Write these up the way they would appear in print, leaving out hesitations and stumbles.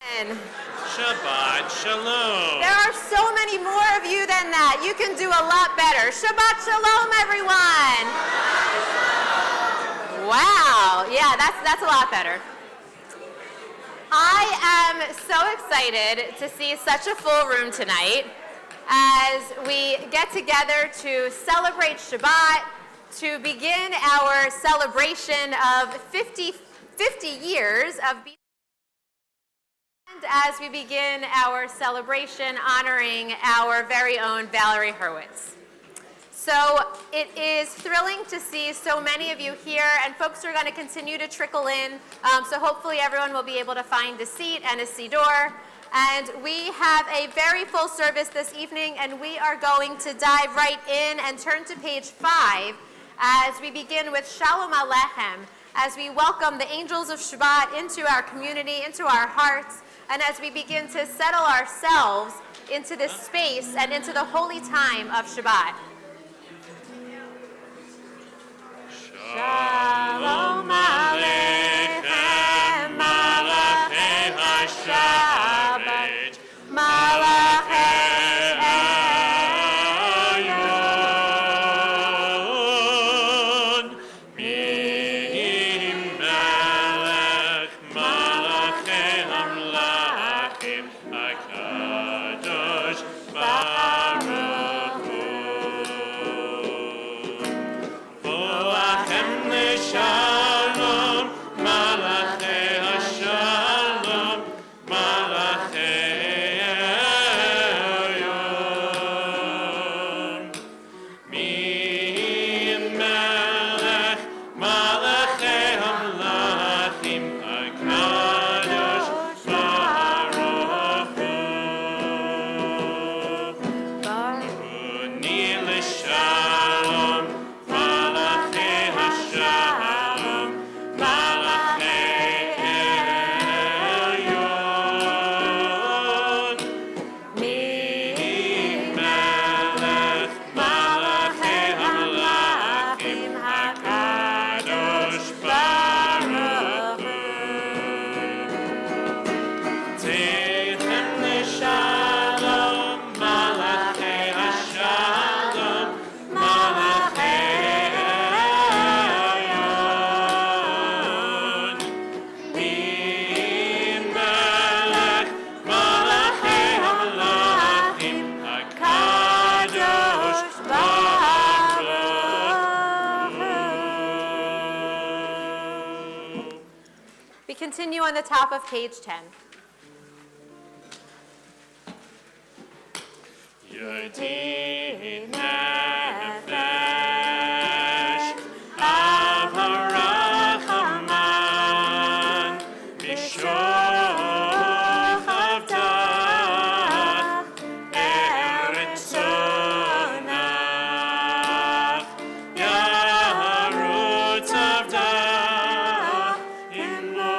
Shabbat Shalom. There are so many more of you than that. You can do a lot better. Shabbat Shalom, everyone. Wow. Yeah, that's a lot better. I am so excited to see such a full room tonight as we get together to celebrate Shabbat, to begin our celebration of 50 years of BTBJ. And as we begin our celebration honoring our very own Valerie Hurwitz. So it is thrilling to see so many of you here, and folks are going to continue to trickle in. So hopefully everyone will be able to find a seat and a siddur. And we have a very full service this evening, and we are going to dive right in and turn to page 5 as we begin with Shalom Aleichem, as we welcome the angels of Shabbat into our community, into our hearts, and as we begin to settle ourselves into this space and into the holy time of Shabbat. Shalom Aleichem, Malachei HaShabbat, Malachei continue on the top of page 10. Yodi nefesh av harachaman mishoch avdach eretzonach yarutz avdach imlo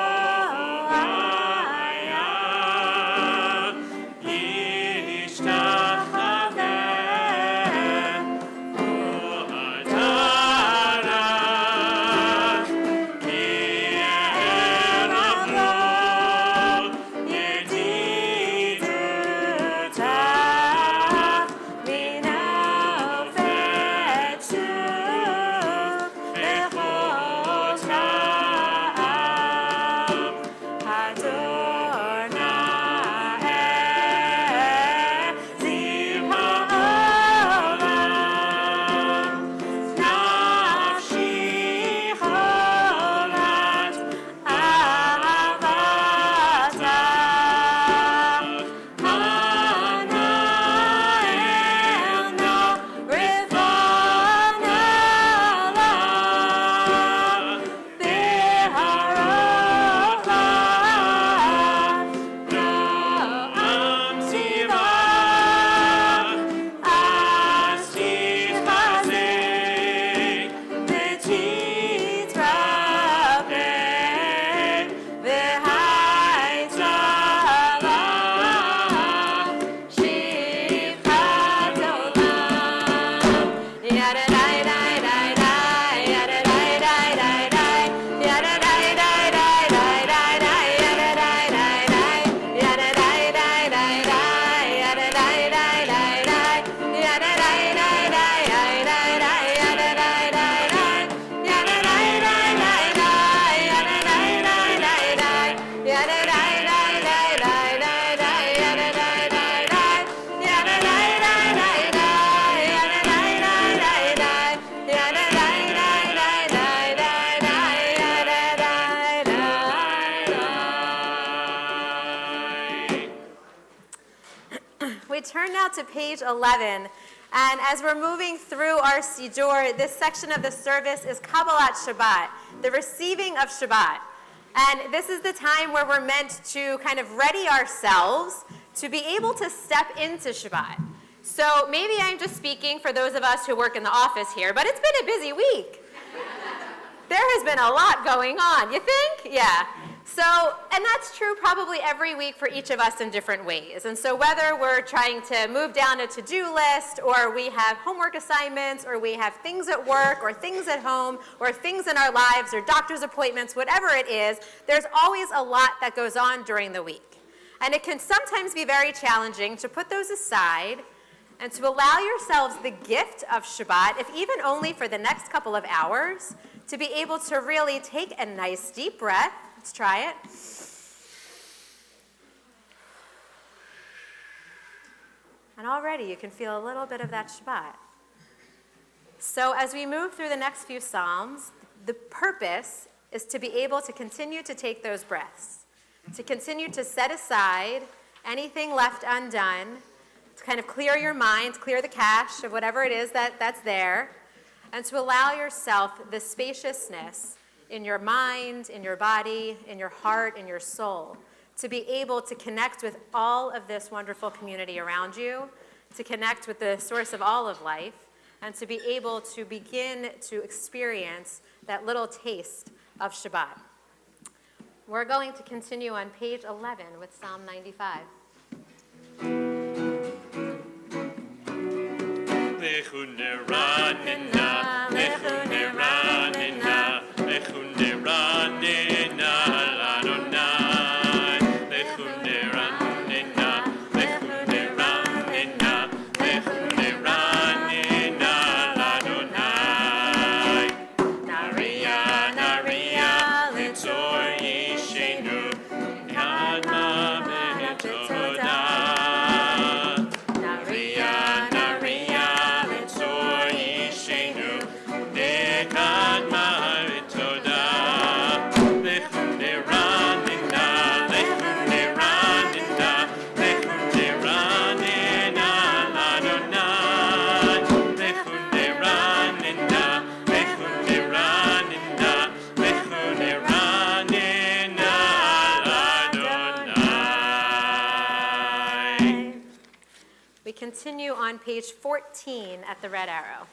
to page 11. And as we're moving through our Siddur, this section of the service is Kabbalat Shabbat, the receiving of Shabbat. And this is the time where we're meant to kind of ready ourselves to be able to step into Shabbat. So maybe I'm just speaking for those of us who work in the office here, but it's been a busy week. There has been a lot going on, you think? Yeah. So, and that's true probably every week for each of us in different ways. And so whether we're trying to move down a to-do list, or we have homework assignments, or we have things at work, or things at home, or things in our lives, or doctor's appointments, whatever it is, there's always a lot that goes on during the week. And it can sometimes be very challenging to put those aside and to allow yourselves the gift of Shabbat, if even only for the next couple of hours, to be able to really take a nice deep breath. Let's try it. And already you can feel a little bit of that Shabbat. So as we move through the next few Psalms, the purpose is to be able to continue to take those breaths, to continue to set aside anything left undone, to kind of clear your mind, clear the cache of whatever it is that's there, and to allow yourself the spaciousness in your mind, in your body, in your heart, in your soul, to be able to connect with all of this wonderful community around you, to connect with the source of all of life, and to be able to begin to experience that little taste of Shabbat. We're going to continue on page 11 with Psalm 95. Lechu neranena, lechu neranena, lechu neranena, l'Adonai. Lechu neranena, lechu neranena, lechu neranena, l'Adonai. Naria, naria, litzor yishenu, yadma v'todah. Continue on page 14 at the red arrow.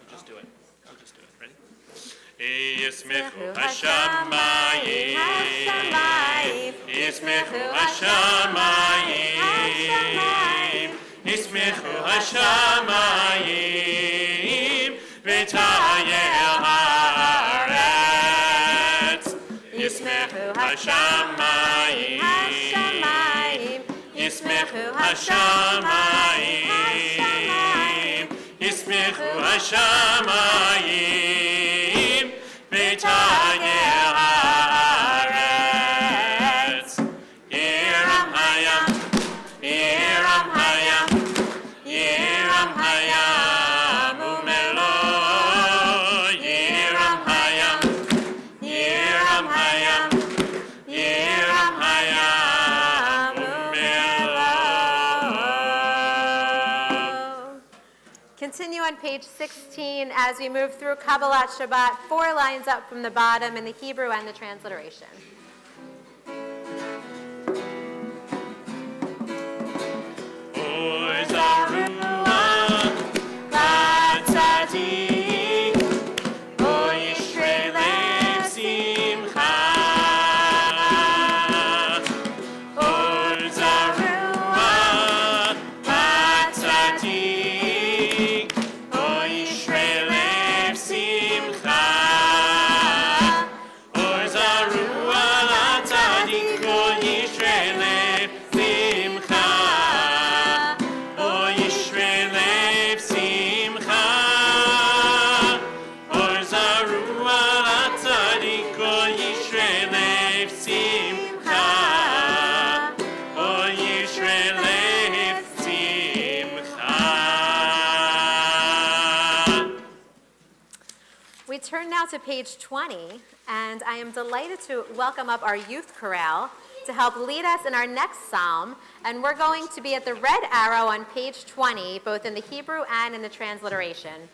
I'll just do it. Ready? Yismechu hashamayim, Yismechu hashamayim, Yismechu hashamayim, v'tayel haaretz. Yismechu hashamayim, Yismechu hashamayim, Yismechu hashamayim, v'tayel haaretz. Yiram hayam, Yiram hayam, Yiram hayam umelo. Yiram hayam, Yiram hayam, Yiram hayam umelo. Continue on page 16 as we move through Kabbalat Shabbat, 4 lines up from the bottom in the Hebrew and the transliteration. Oy zarua, batzadik, oy yishrei lev simcha. Oy zarua, batzadik, oy yishrei lev simcha. Oy zarua, turn now to page 20, and I am delighted to welcome up our youth chorale to help lead us in our next psalm, and we're going to be at the red arrow on page 20, both in the Hebrew and in the transliteration.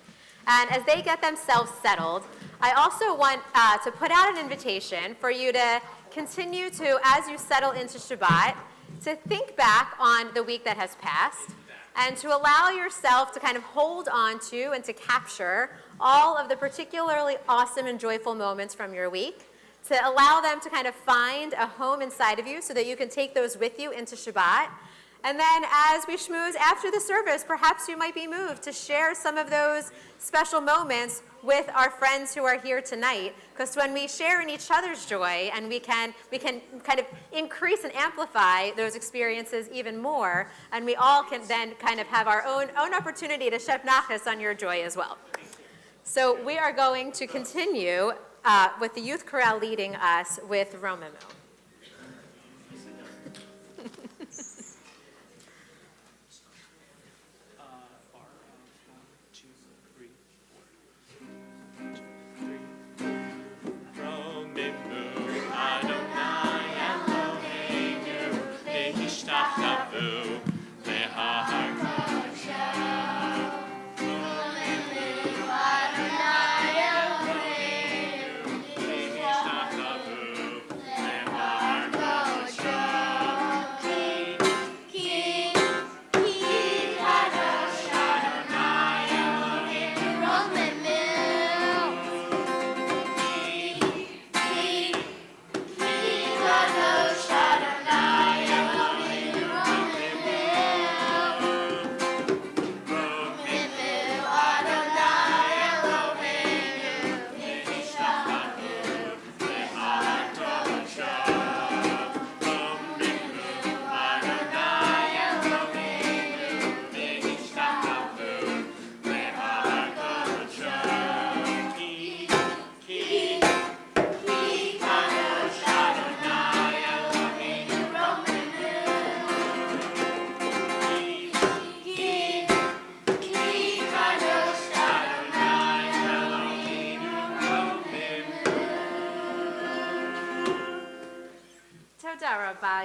And as they get themselves settled, I also want to put out an invitation for you to continue to, as you settle into Shabbat, to think back on the week that has passed, and to allow yourself to kind of hold on to and to capture all of the particularly awesome and joyful moments from your week, to allow them to kind of find a home inside of you so that you can take those with you into Shabbat. And then as we schmooze after the service, perhaps you might be moved to share some of those special moments with our friends who are here tonight, because when we share in each other's joy, and we can kind of increase and amplify those experiences even more, and we all can then kind of have our own opportunity to shep nachas on your joy as well. So we are going to continue with the youth chorale leading us with Romemu.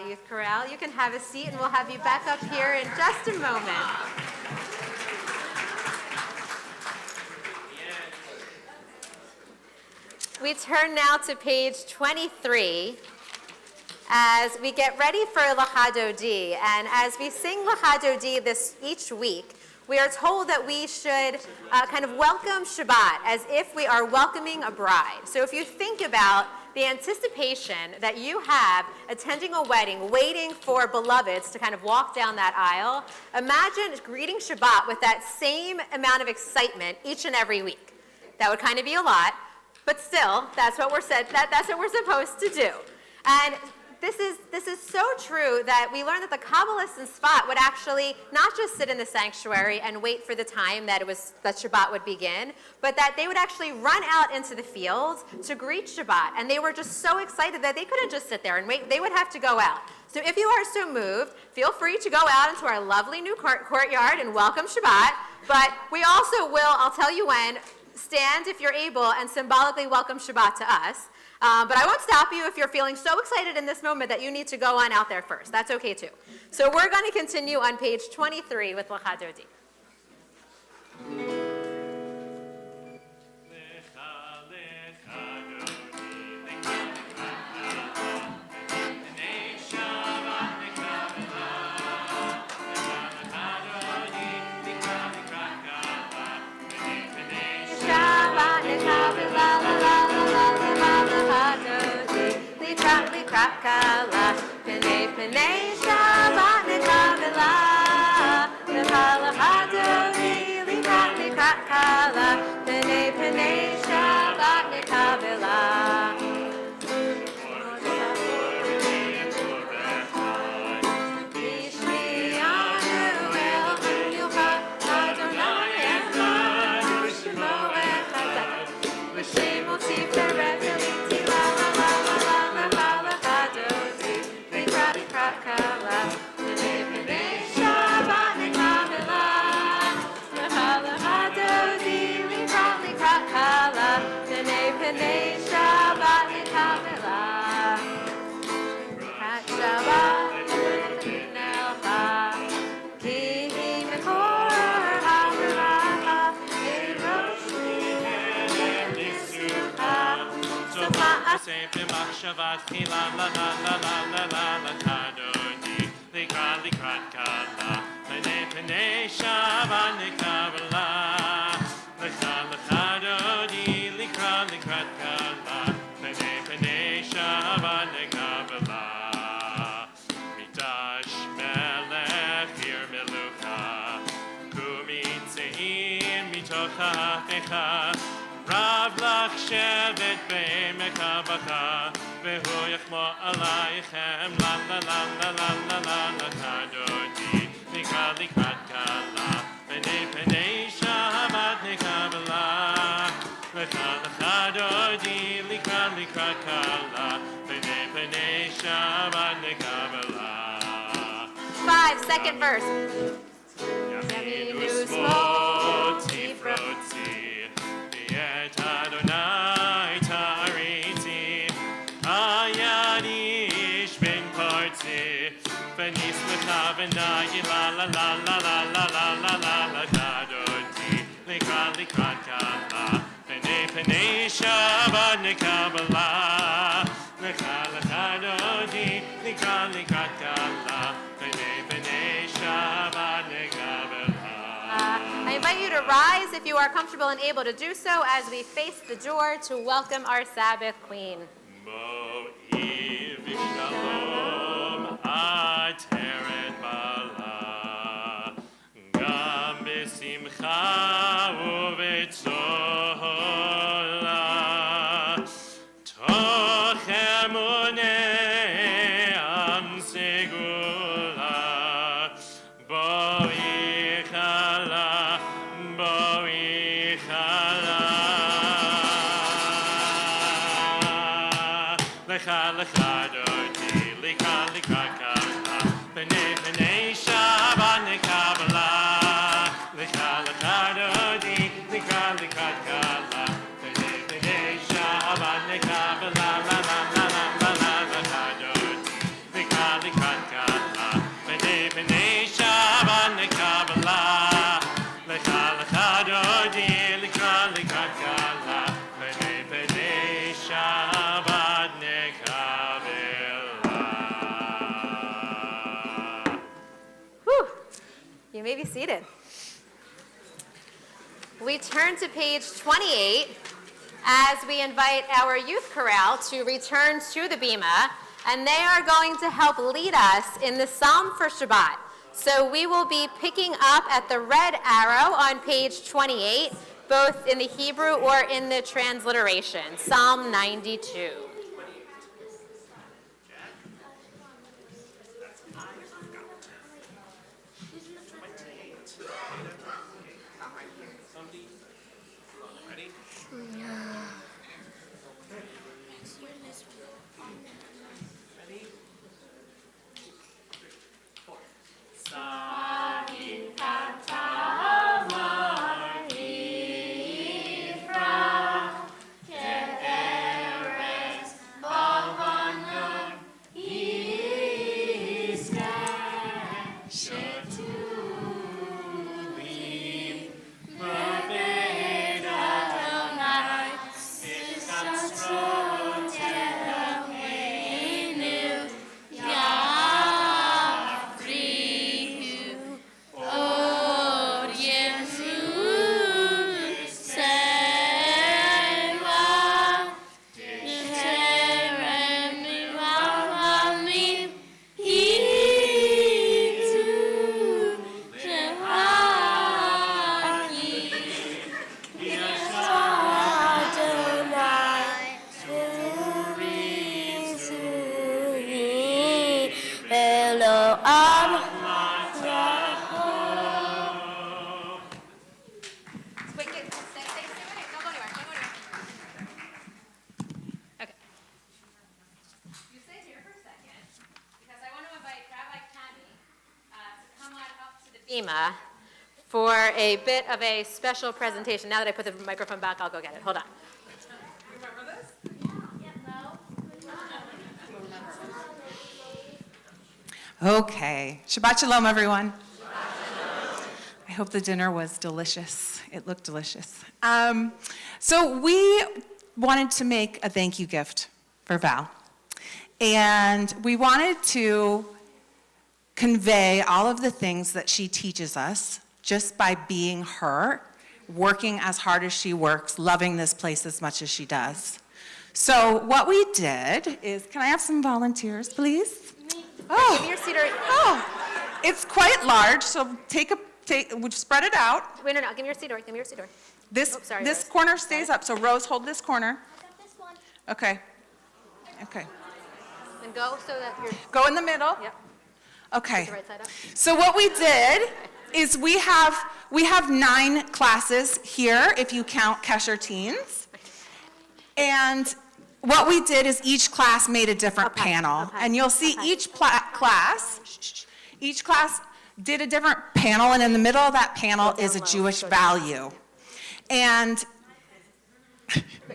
Youth chorale. You can have a seat, and we'll have you back up here in just a moment. We turn now to page 23 as we get ready for L'Chadodi. And as we sing L'Chadodi each week, we are told that we should kind of welcome Shabbat as if we are welcoming a bride. So if you think about the anticipation that you have attending a wedding, waiting for beloveds to kind of walk down that aisle, imagine greeting Shabbat with that same amount of excitement each and every week. That would kind of be a lot, but still, that's what we're supposed to do. And this is so true that we learned that the Kabbalists in Sfat would actually not just sit in the sanctuary and wait for the time that Shabbat would begin, but that they would actually run out into the fields to greet Shabbat. And they were just so excited that they couldn't just sit there and wait. They would have to go out. So if you are so moved, feel free to go out into our lovely new courtyard and welcome Shabbat. But we also will, I'll tell you when, stand if you're able and symbolically welcome Shabbat to us. But I won't stop you if you're feeling so excited in this moment that you need to go on out there first. That's okay too. So we're going to continue on page 23 with L'Chadodi. Krakala, Pene Pene Shabbat Nekavela, Nekala Hadoni, Likrat Krakala, Pene Pene Shabbat Nekavela. Pene יעשה במחשבה תחילה לה לה לה לה לה לה לה תדודי לקראת קלה פני פני שבת נקבלה לך דודי לקראת קלה פני פני שבת נקבלה מקדש מלך עיר מלוכה קומי צעיר מתוך ההפיכה רב לך שבט בעמק הבכה והוא יחמוא עלייכם לה לה לה לה לה לה לה לה תדודי לקראת קלה פני פני שבת נקבלה לך דודי לקראת קלה פני פני שבת נקבלה 5, second verse. ימינו שמאל תפרוצי את אדוני תעריצי היד איש בן פרצי ונשמחה ונגיד לה לה לה לה לה לה לה לה לה לה תדודי לקראת קלה פני פני שבת נקבלה לך דודי לקראת קלה פני פני שבת נקבלה I invite you to rise if you are comfortable and able to do so as we face the door to welcome our Sabbath Queen. Mo'i v'shalom ateret bala gam b'simcha u'v'tzola toch emunei am segula boi chala Lecha dodi לקראת קלה פני פני שבת נקבלה לך דודי לקראת קלה פני פני שבת נקבלה לה לה לה לה לה לך דודי לקראת קלה פני פני שבת נקבלה לך דודי לקראת קלה פני פני שבת Whew. You may be seated. We turn to page 28 as we invite our youth chorale to return to the Bima, and they are going to help lead us in the Psalm for Shabbat. So we will be picking up at the red arrow on page 28, both in the Hebrew or in the transliteration, Psalm 92. For a bit of a special presentation. Now that I put the microphone back, I'll go get it. Hold on. Remember this? Okay. Shabbat shalom, everyone. I hope the dinner was delicious. It looked delicious. So we wanted to make a thank you gift for Val. And we wanted to convey all of the things that she teaches us just by being her, working as hard as she works, loving this place as much as she does. So what we did is, can I have some volunteers, please? Oh, Give me your cedar. oh, it's quite large, so we'll spread it out. Wait, no, give me your cedar. Give me your cedar. This, Oh, sorry, this Rose. corner stays up, so Rose, hold this corner. This one. Okay. Okay. And go so that you're. Go in the middle. Yep. Okay. The right side up. So what we did is we have 9 classes here, if you count Kesher Teens. And what we did is each class made a different panel. okay, And you'll see okay. each class did a different panel, and in the middle of that panel Go is a down low, Jewish go down low. value. And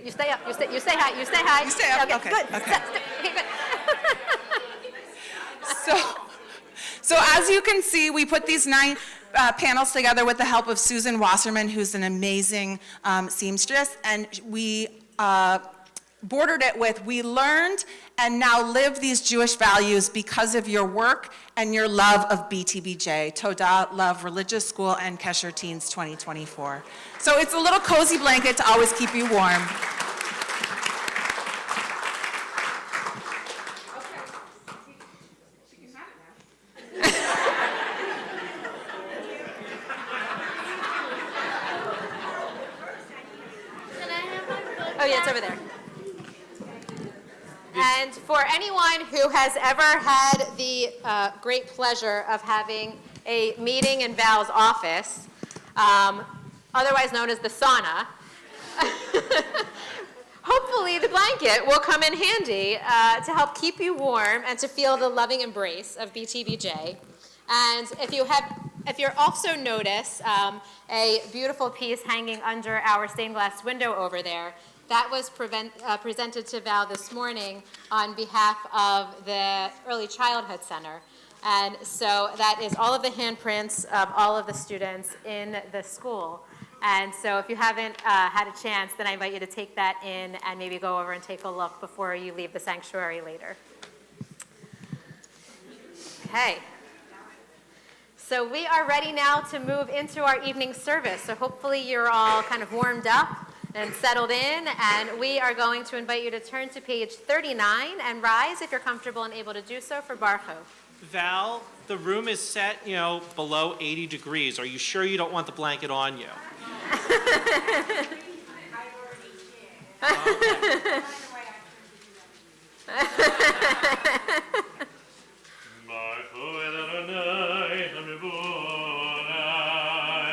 You stay up. You stay high. You stay high. You stay up, okay, Good. okay. Okay, good. So as you can see, we put these 9 panels together with the help of Susan Wasserman, who's an amazing seamstress, and we bordered it with, we learned and now live these Jewish values because of your work and your love of BTBJ, Todah, Love Religious School, and Kesher Teens 2024. So it's a little cozy blanket to always keep you warm. Oh, yeah, it's over there. And for anyone who has ever had the great pleasure of having a meeting in Val's office, otherwise known as the sauna, hopefully the blanket will come in handy to help keep you warm and to feel the loving embrace of BTBJ. And if you'll also notice a beautiful piece hanging under our stained glass window over there, that was presented to Val this morning on behalf of the Early Childhood Center. And so that is all of the handprints of all of the students in the school. And so if you haven't had a chance, then I invite you to take that in and maybe go over and take a look before you leave the sanctuary later. Okay. So we are ready now to move into our evening service. So hopefully you're all kind of warmed up and settled in, and we are going to invite you to turn to page 39 and rise if you're comfortable and able to do so for Barcho. Val, the room is set, below 80 degrees. Are you sure you don't want the blanket on you?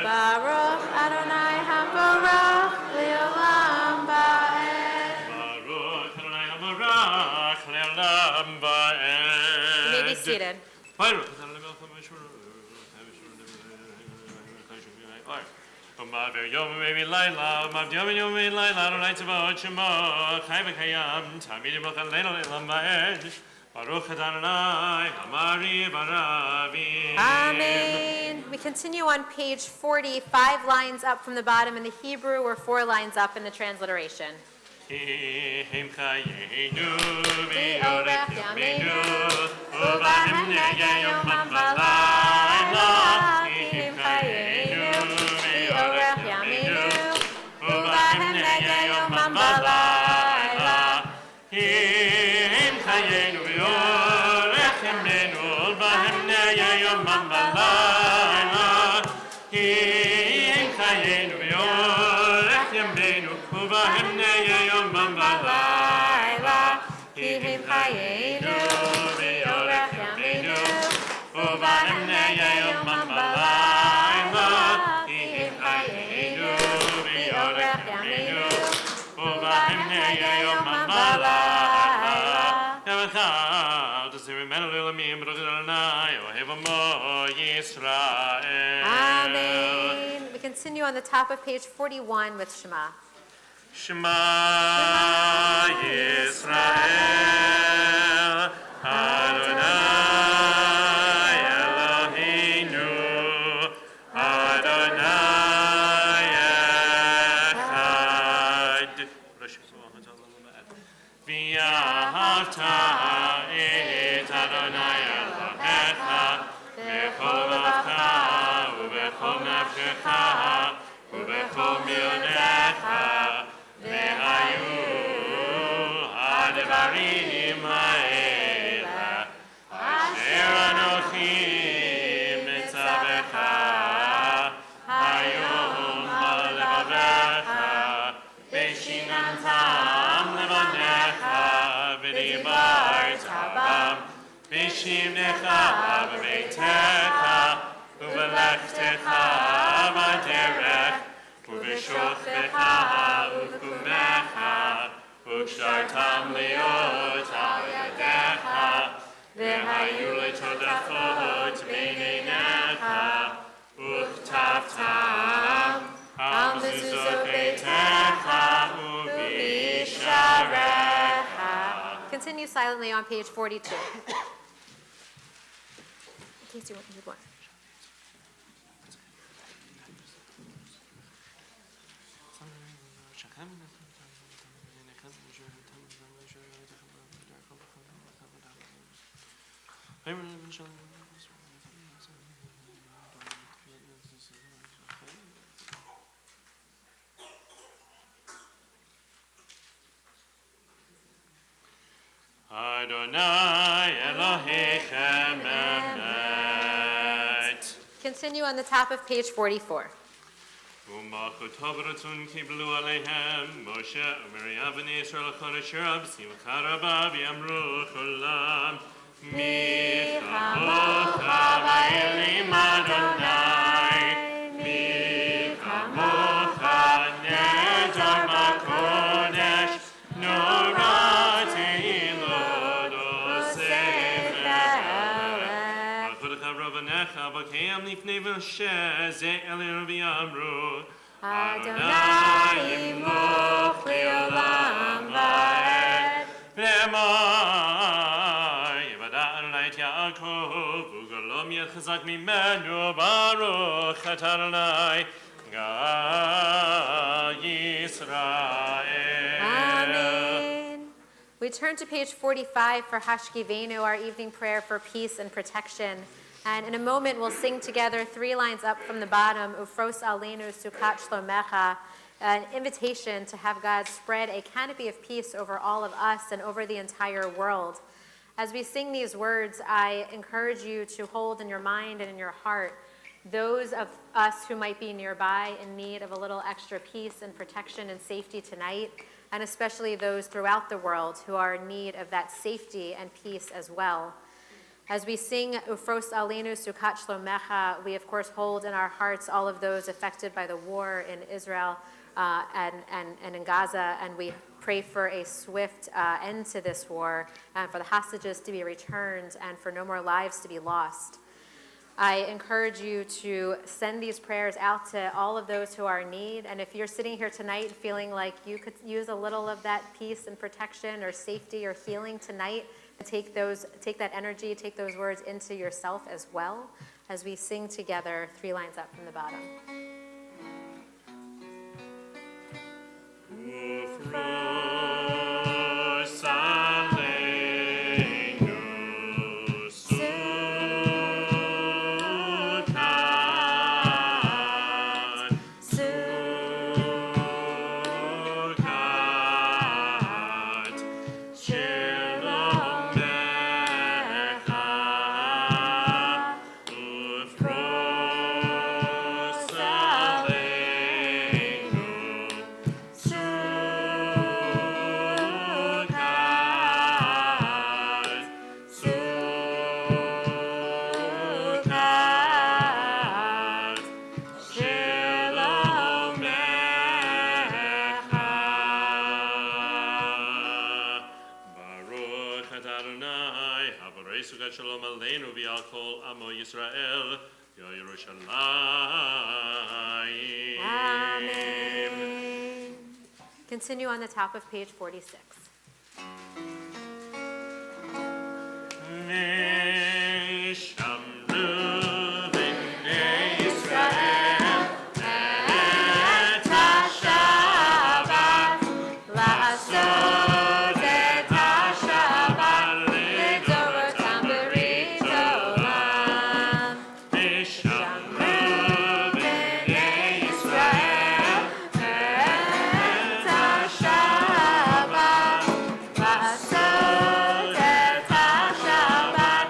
Baruch Adonai HaBarach Le'olam Ba'ed. You may be seated. Amen. We continue on page 40, 5 lines up from the bottom in the Hebrew, or 4 lines up in the transliteration. Amen. We continue on the top of page 41 with Shema. Shema Yisrael, Adonai Eloheinu, Adonai Echad. בשמך בביתך ובלכתך בדרך ובשוכבך ובקומך וקשרתם להיות על ידיך והיו לתודפות בין עיניך וכתבתם על מזוזות ביתך ובשעריך. Continue silently on page 42. In case you want. Adonai Elohechem emet. Continue on the top of page 44. ומלכותו ברצון קיבלו עליהם משה ומרים בני ישראל לכל אשר בשמחה רבה ויאמרו כולם מי כמוך באלים אדוני מי כמוך נדר בקודש נורא תהילות עושה מלכותך רבניך בקיים לפני משה זה אלינו ויאמרו אדוני ימלוך לעולם ועד לאמור יוודע אדוני את יעקב וגלום יהיה חזק ממנו ברוך אתה אדוני גאל ישראל. Amen. We turn to page 45 for Hashkivenu, our evening prayer for peace and protection. And in a moment, we'll sing together 3 lines up from the bottom, Ufros Aleinu Sukat Shlomecha, an invitation to have God spread a canopy of peace over all of us and over the entire world. As we sing these words, I encourage you to hold in your mind and in your heart those of us who might be nearby in need of a little extra peace and protection and safety tonight, and especially those throughout the world who are in need of that safety and peace as well. As we sing Ufros Aleinu Sukat Shlomecha, we of course hold in our hearts all of those affected by the war in Israel and in Gaza, and we pray for a swift end to this war, and for the hostages to be returned, and for no more lives to be lost. I encourage you to send these prayers out to all of those who are in need, and if you're sitting here tonight feeling like you could use a little of that peace and protection or safety or healing tonight, take that energy, take those words into yourself as well, as we sing together 3 lines up from the bottom. Shalom Aleinu v'al kol amo Yisrael Yerushalayim. Amen. Continue on the top of page 46. V'shamru b'nei Yisrael et ha-Shabbat la'asot et ha-Shabbat לדורותם ברית עולם. v'shamru b'nei Yisrael et ha-Shabbat לעשות את השבת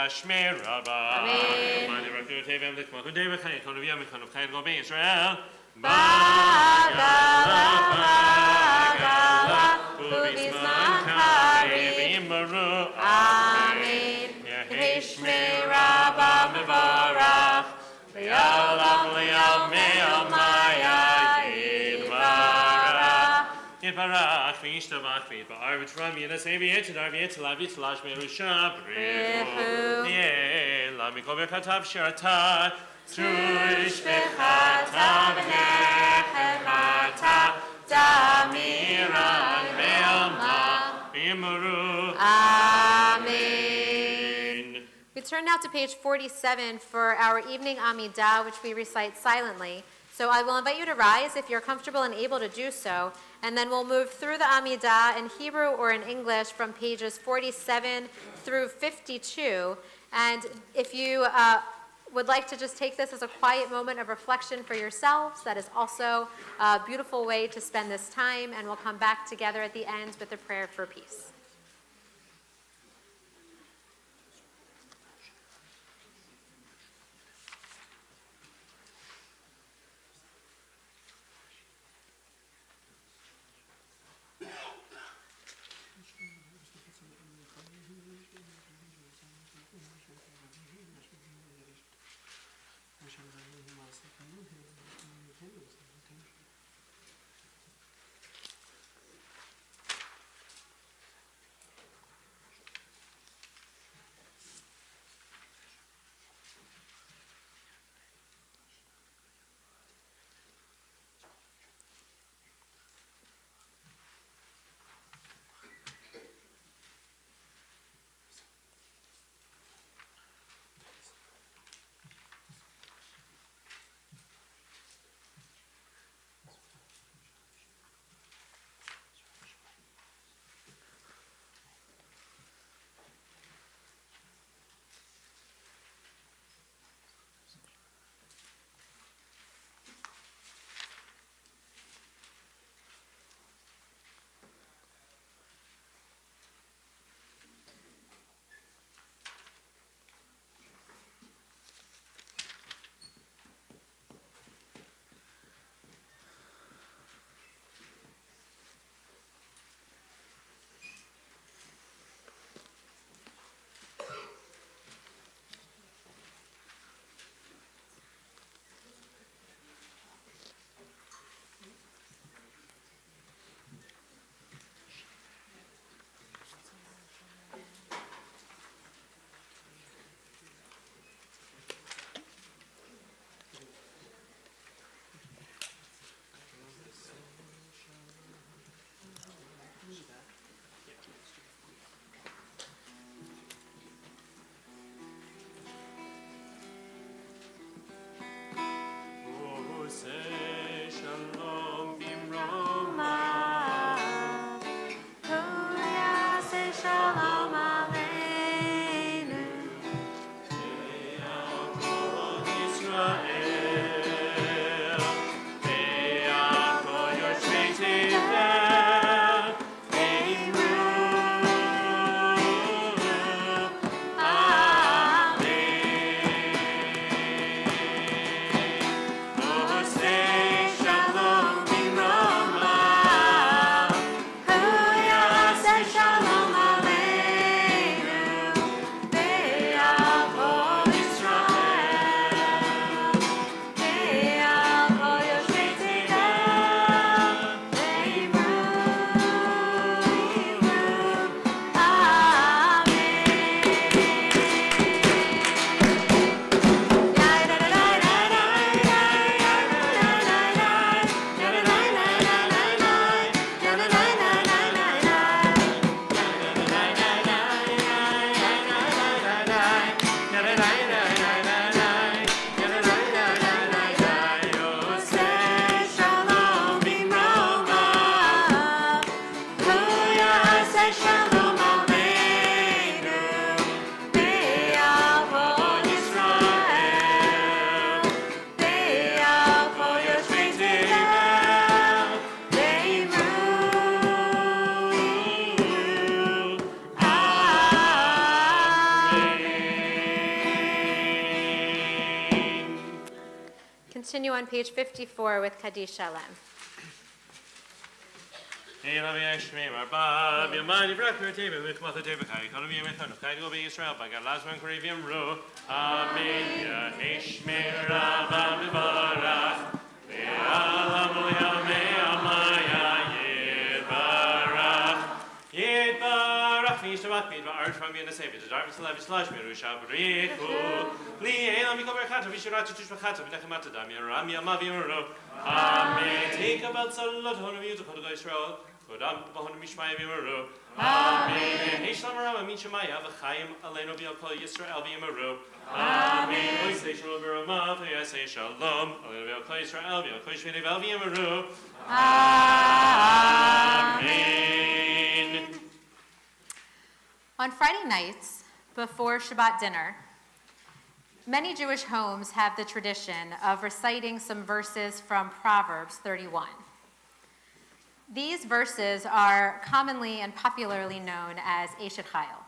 שמי רבה. אמן. מה נברכו תבם לכמו כדי וחיים כל נביאים וכנו חיים גול בישראל. ובזמן קריב ברוך. אמן. יהי שמי רבה מבורך. ויעלם לימי עלמיה יתברך. יתברך וישתבח ויתברך ותרם ינסי ויתדר ויתלה ויתלש מרושע בריחו. יאללה מכל ברכתיו שרתה. תרוש בחתה ונחמתה. תמירן בעלמה ויאמרו. Amen. We turn now to page 47 for our evening Amidah, which we recite silently. So I will invite you to rise if you're comfortable and able to do so, and then we'll move through the Amidah in Hebrew or in English from pages 47 through 52. And if you would like to just take this as a quiet moment of reflection for yourselves, that is also a beautiful way to spend this time, and we'll come back together at the end with a prayer for peace. continue on page 54 with Kaddish Shalem. Kodam bahon mishmai bimaru. Amen. Ishlam rama michamaya v'chaim aleinu b'yakol Yisrael v'yimaru. Amen. Oy say shalom b'rama v'yasei shalom aleinu b'yakol Yisrael v'yakol Yishvenevel v'yimaru. Amen. On Friday nights, before Shabbat dinner, many Jewish homes have the tradition of reciting some verses from Proverbs 31. These verses are commonly and popularly known as Eshet Chayil.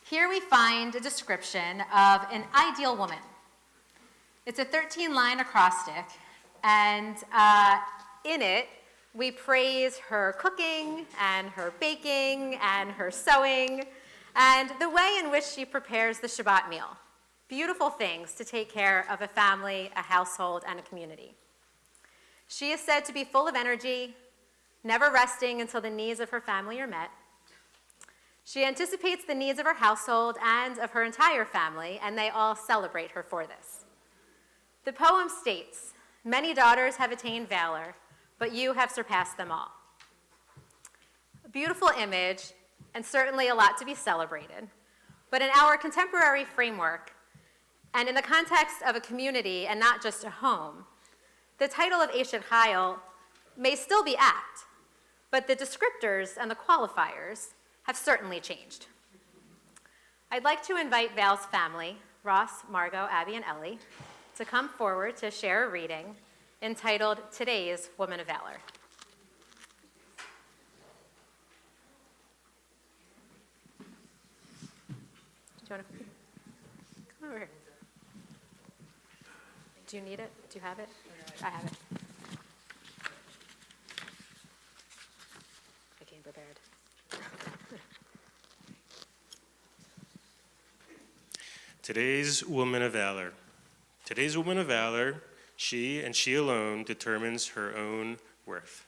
Here we find a description of an ideal woman. It's a 13-line acrostic, and in it, we praise her cooking and her baking and her sewing and the way in which she prepares the Shabbat meal. Beautiful things to take care of a family, a household, and a community. She is said to be full of energy, never resting until the needs of her family are met. She anticipates the needs of her household and of her entire family, and they all celebrate her for this. The poem states, "Many daughters have attained valor, but you have surpassed them all." A beautiful image, and certainly a lot to be celebrated. But in our contemporary framework, and in the context of a community and not just a home, the title of Eshet Chayil may still be apt, but the descriptors and the qualifiers have certainly changed. I'd like to invite Val's family, Ross, Margot, Abby, and Ellie, to come forward to share a reading entitled Today's Woman of Valor. Do you want to come over here? Do you need it? Do you have it? I have it. I came prepared. Today's woman of valor. Today's woman of valor, she and she alone determines her own worth.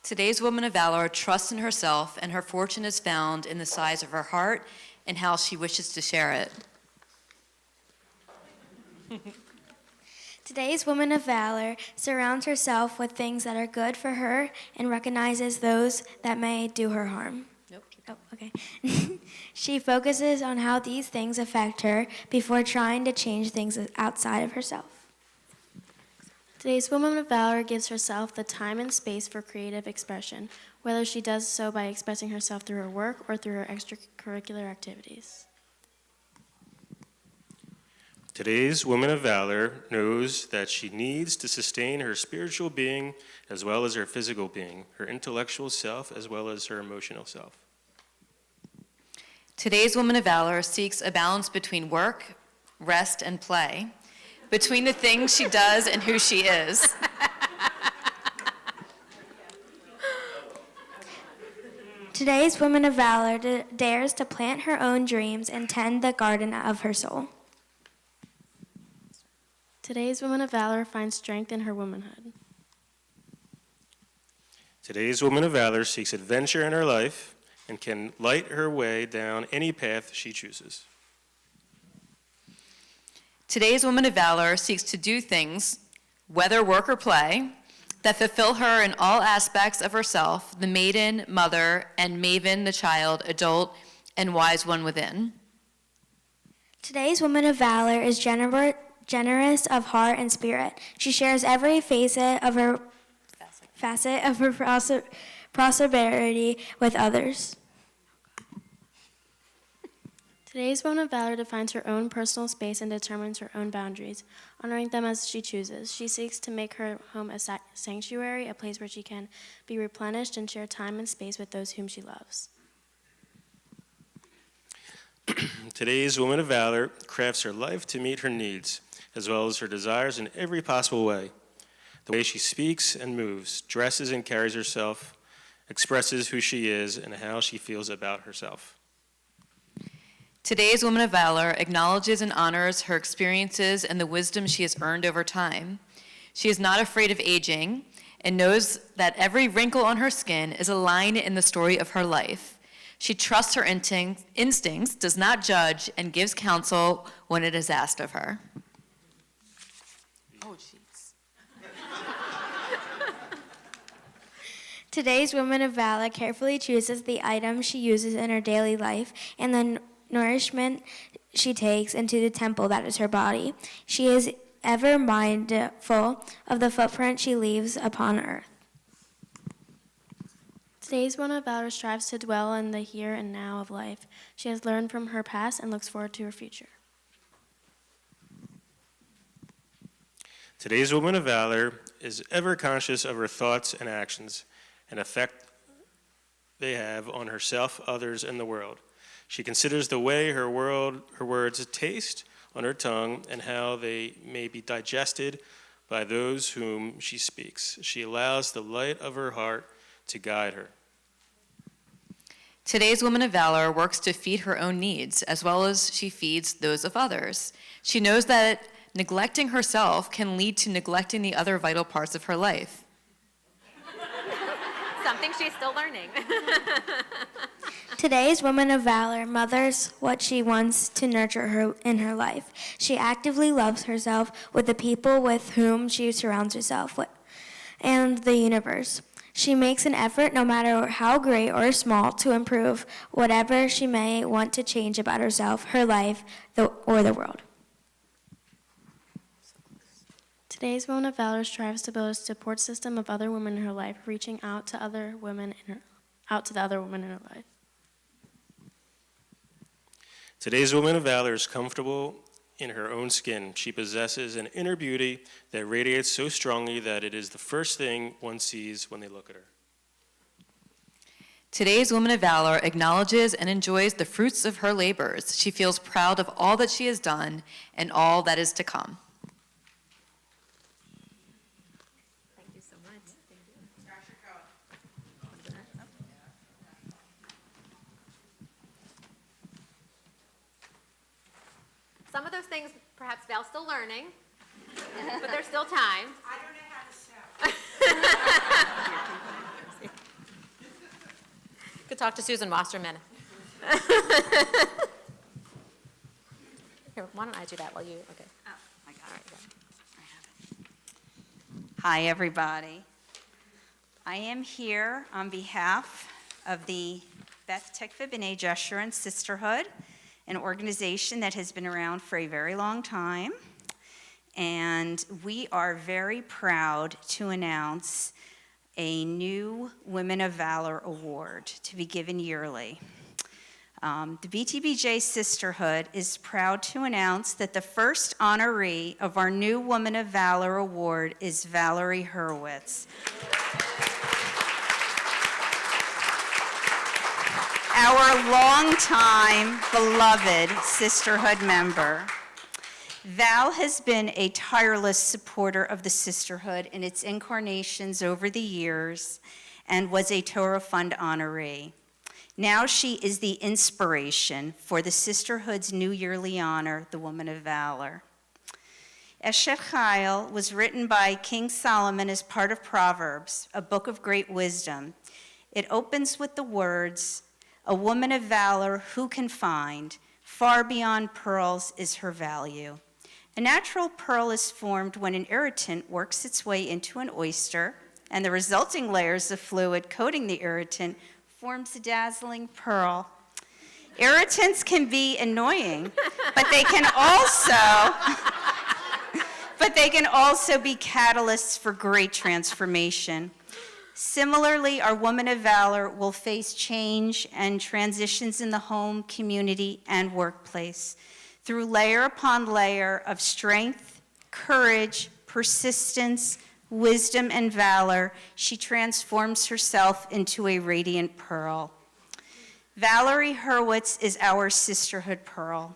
Today's woman of valor trusts in herself, and her fortune is found in the size of her heart and how she wishes to share it. Today's woman of valor surrounds herself with things that are good for her and recognizes those that may do her harm. Nope. Oh, okay. She focuses on how these things affect her before trying to change things outside of herself. Today's woman of valor gives herself the time and space for creative expression, whether she does so by expressing herself through her work or through her extracurricular activities. Today's woman of valor knows that she needs to sustain her spiritual being as well as her physical being, her intellectual self as well as her emotional self. Today's woman of valor seeks a balance between work, rest, and play, between the things she does and who she is. Today's woman of valor dares to plant her own dreams and tend the garden of her soul. Today's woman of valor finds strength in her womanhood. Today's woman of valor seeks adventure in her life and can light her way down any path she chooses. Today's woman of valor seeks to do things, whether work or play, that fulfill her in all aspects of herself, the maiden, mother, and maven, the child, adult, and wise one within. Today's woman of valor is generous of heart and spirit. She shares every facet of her prosperity with others. Today's woman of valor defines her own personal space and determines her own boundaries, honoring them as she chooses. She seeks to make her home a sanctuary, a place where she can be replenished and share time and space with those whom she loves. Today's woman of valor crafts her life to meet her needs, as well as her desires in every possible way. The way she speaks and moves, dresses and carries herself, expresses who she is and how she feels about herself. Today's woman of valor acknowledges and honors her experiences and the wisdom she has earned over time. She is not afraid of aging and knows that every wrinkle on her skin is a line in the story of her life. She trusts her instincts, does not judge, and gives counsel when it is asked of her. Oh, jeez. Today's woman of valor carefully chooses the items she uses in her daily life and the nourishment she takes into the temple that is her body. She is ever mindful of the footprint she leaves upon earth. Today's woman of valor strives to dwell in the here and now of life. She has learned from her past and looks forward to her future. Today's woman of valor is ever conscious of her thoughts and actions and effect they have on herself, others, and the world. She considers the way her words taste on her tongue and how they may be digested by those whom she speaks. She allows the light of her heart to guide her. Today's woman of valor works to feed her own needs as well as she feeds those of others. She knows that neglecting herself can lead to neglecting the other vital parts of her life. Something she's still learning. Today's woman of valor mothers what she wants to nurture her in her life. She actively loves herself with the people with whom she surrounds herself with and the universe. She makes an effort, no matter how great or small, to improve whatever she may want to change about herself, her life, or the world. Today's woman of valor strives to build a support system of other women in her life, reaching out to the other women in her life. Today's woman of valor is comfortable in her own skin. She possesses an inner beauty that radiates so strongly that it is the first thing one sees when they look at her. Today's woman of valor acknowledges and enjoys the fruits of her labors. She feels proud of all that she has done and all that is to come. Thank you so much. Some of those things, perhaps Val's still learning, but there's still time. I don't know how to sew. Could talk to Susan Wasserman. Here, why don't I do that while you, okay. Oh, I got it. I have it. Hi, everybody. I am here on behalf of the Beth Tikva B'nai Jeshurun Sisterhood, an organization that has been around for a very long time. And we are very proud to announce a new Women of Valor Award to be given yearly. The BTBJ Sisterhood is proud to announce that the first honoree of our new Woman of Valor Award is Valerie Hurwitz. Our longtime beloved sisterhood member. Val has been a tireless supporter of the sisterhood in its incarnations over the years and was a Torah Fund honoree. Now she is the inspiration for the sisterhood's new yearly honor, the Woman of Valor. Eshet Chayil was written by King Solomon as part of Proverbs, a book of great wisdom. It opens with the words, "A woman of valor who can find? Far beyond pearls is her value." A natural pearl is formed when an irritant works its way into an oyster, and the resulting layers of fluid coating the irritant forms a dazzling pearl. Irritants can be annoying, but they can also be catalysts for great transformation. Similarly, our woman of valor will face change and transitions in the home, community, and workplace. Through layer upon layer of strength, courage, persistence, wisdom, and valor, she transforms herself into a radiant pearl. Valerie Hurwitz is our sisterhood pearl.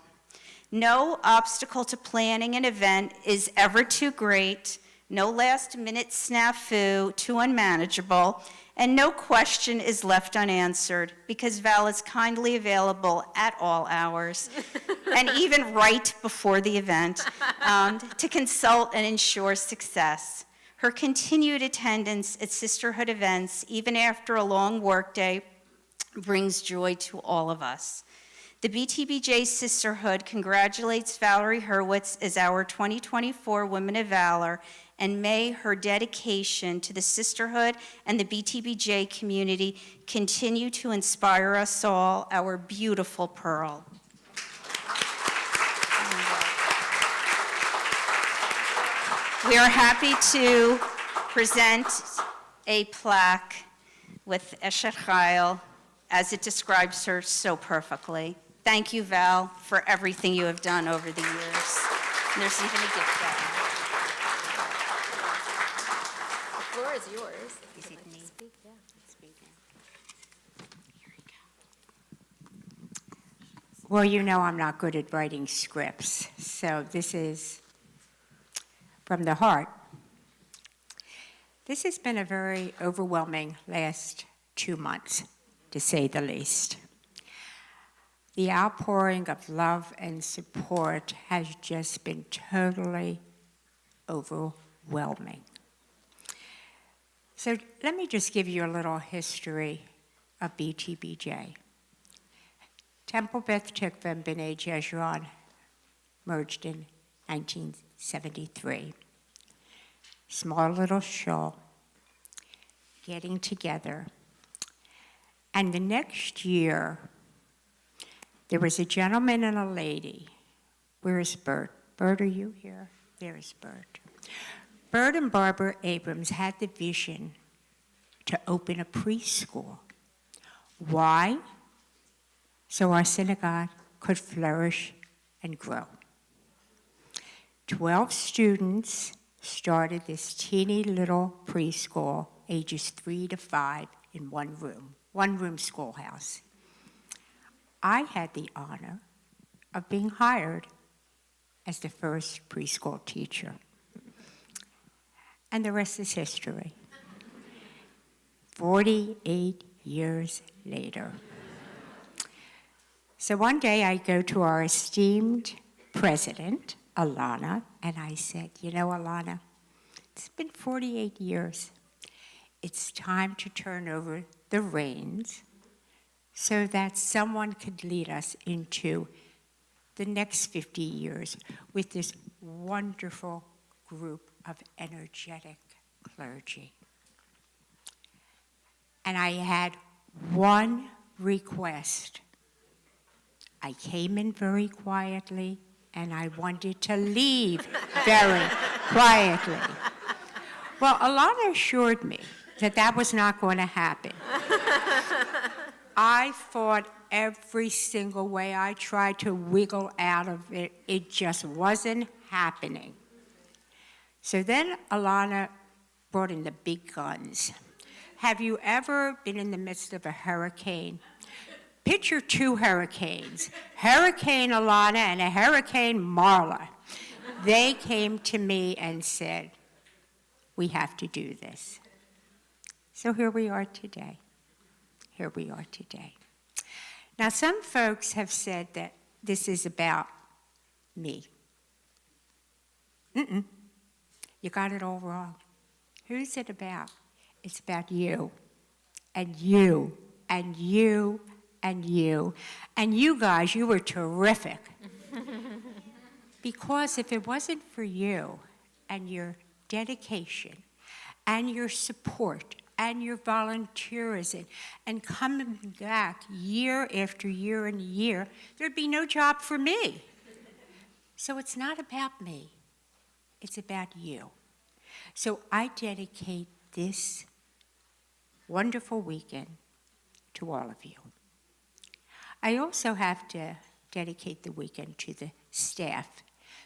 No obstacle to planning an event is ever too great, no last-minute snafu too unmanageable, and no question is left unanswered because Val is kindly available at all hours, and even right before the event, to consult and ensure success. Her continued attendance at sisterhood events, even after a long workday, brings joy to all of us. The BTBJ Sisterhood congratulates Valerie Hurwitz as our 2024 Women of Valor, and may her dedication to the sisterhood and the BTBJ community continue to inspire us all, our beautiful Pearl. We are happy to present a plaque with Eshet Chayil as it describes her so perfectly. Thank you, Val, for everything you have done over the years. And there's even a gift bag. The floor is yours. Is it me? Speak, yeah. Well, you know I'm not good at writing scripts, so this is from the heart. This has been a very overwhelming last 2 months, to say the least. The outpouring of love and support has just been totally overwhelming. So let me just give you a little history of BTBJ. Temple Beth Tikva and B'nai Jeshurun merged in 1973. Small little shul, getting together. And the next year, there was a gentleman and a lady. Where's Bert? Bert, are you here? There's Bert. Bert and Barbara Abrams had the vision to open a preschool. Why? So our synagogue could flourish and grow. 12 students started this teeny little preschool, ages 3 to 5, in one room schoolhouse. I had the honor of being hired as the first preschool teacher. And the rest is history. 48 years later. So one day I go to our esteemed president, Alana, and I said, you know, Alana, it's been 48 years. It's time to turn over the reins so that someone could lead us into the next 50 years with this wonderful group of energetic clergy. And I had one request. I came in very quietly, and I wanted to leave very quietly. Well, Alana assured me that that was not going to happen. I fought every single way. I tried to wiggle out of it. It just wasn't happening. So then Alana brought in the big guns. Have you ever been in the midst of a hurricane? Picture 2 hurricanes, Hurricane Alana and a Hurricane Marla. They came to me and said, we have to do this. So here we are today. Here we are today. Now, some folks have said that this is about me. You got it all wrong. Who's it about? It's about you, and you, and you, and you. And you guys, you were terrific. Because if it wasn't for you and your dedication and your support and your volunteerism and coming back year after year and year, there'd be no job for me. So it's not about me. It's about you. So I dedicate this wonderful weekend to all of you. I also have to dedicate the weekend to the staff,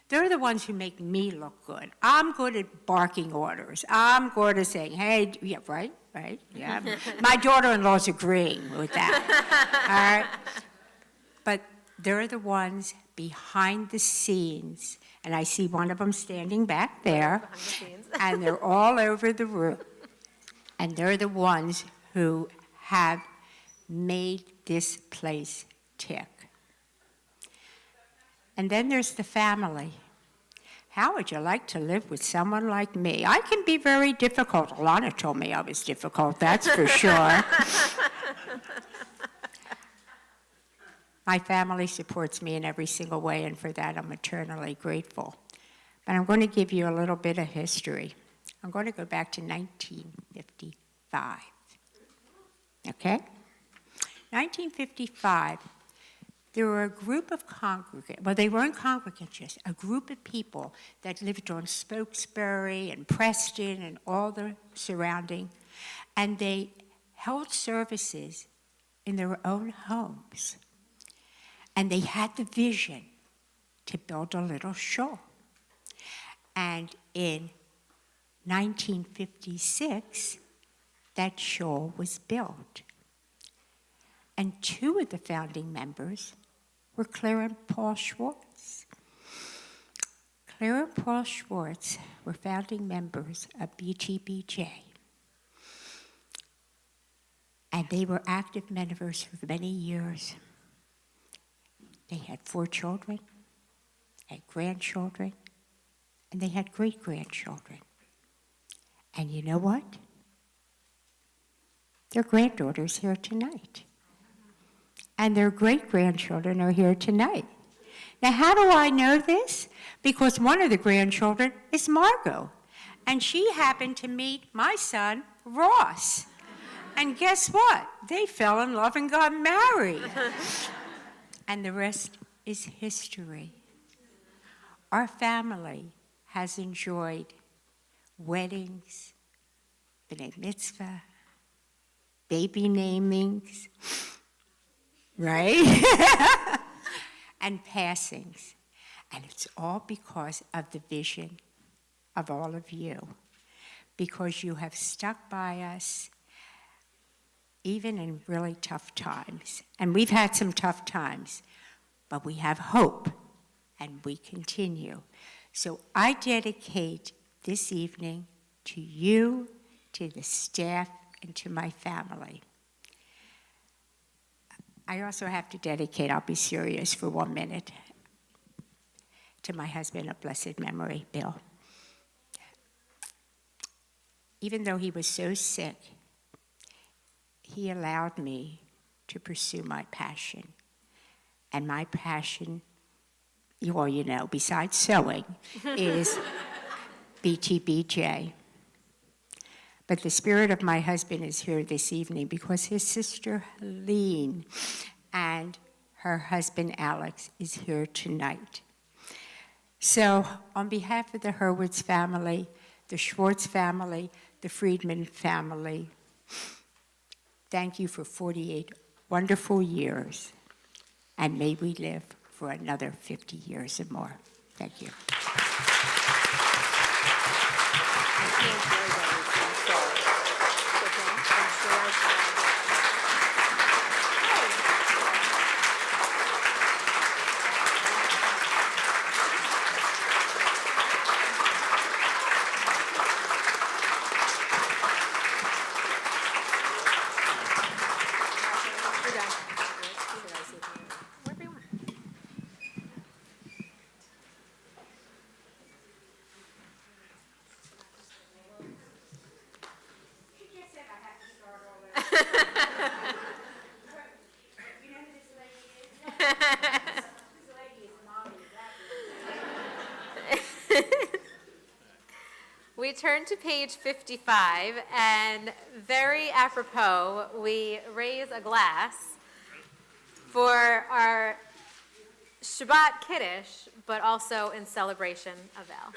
They're the ones who make me look good. I'm good at barking orders. I'm good at saying, hey, yeah, right, yeah. My daughter-in-law's agreeing with that, all right? But they're the ones behind the scenes, and I see one of them standing back there, Behind the scenes. and they're all over the room. And they're the ones who have made this place tick. And then there's the family. How would you like to live with someone like me? I can be very difficult. Alana told me I was difficult, that's for sure. My family supports me in every single way, and for that I'm eternally grateful. But I'm going to give you a little bit of history. I'm going to go back to 1955. Okay? 1955. There were a group of congregants, well, they weren't congregants, just a group of people that lived on Spokesbury and Preston and all the surrounding, and they held services in their own homes. And they had the vision to build a little shul. And in 1956, that shul was built. And two of the founding members were Claire and Paul Schwartz. Claire and Paul Schwartz were founding members of BTBJ. And they were active members for many years. They had 4 children, had grandchildren, and they had great-grandchildren. And you know what? Their granddaughter's here tonight. And their great-grandchildren are here tonight. Now, how do I know this? Because one of the grandchildren is Margot, and she happened to meet my son, Ross. And guess what? They fell in love and got married. And the rest is history. Our family has enjoyed weddings, b'nai mitzvah, baby namings, right? And passings. And it's all because of the vision of all of you. Because you have stuck by us even in really tough times. And we've had some tough times, but we have hope, and we continue. So I dedicate this evening to you, to the staff, and to my family. I also have to dedicate, I'll be serious for 1 minute, to my husband of blessed memory, Bill. Even though he was so sick, he allowed me to pursue my passion. And my passion, well, you know, besides sewing, is BTBJ. But the spirit of my husband is here this evening because his sister Helene and her husband Alex is here tonight. So on behalf of the Hurwitz family, the Schwartz family, the Friedman family, thank you for 48 wonderful years, and may we live for another 50 years or more. Thank you. We turn to page 55, and very apropos, we raise a glass for our Shabbat Kiddush, but also in celebration of El.